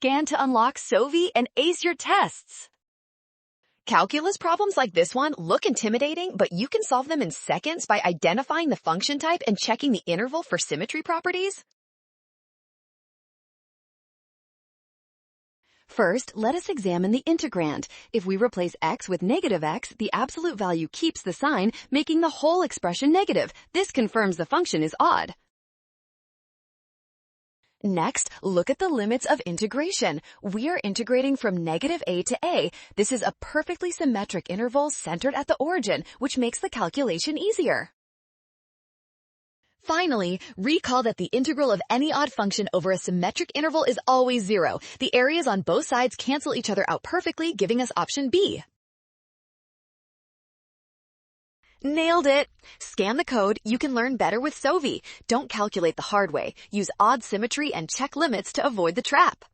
Scan to unlock SOVI and ace your tests. Calculus problems like this one look intimidating, but you can solve them in seconds by identifying the function type and checking the interval for symmetry properties. First, let us examine the integrand. If we replace x with negative x, the absolute value keeps the sign, making the whole expression negative. This confirms the function is odd. Next, look at the limits of integration. We are integrating from negative a to a. This is a perfectly symmetric interval centered at the origin, which makes the calculation easier. Finally, recall that the integral of any odd function over a symmetric interval is always 0. The areas on both sides cancel each other out perfectly, giving us option B. Nailed it! Scan the code. You can learn better with SOVI. Don't calculate the hard way. Use odd symmetry and check limits to avoid the trap.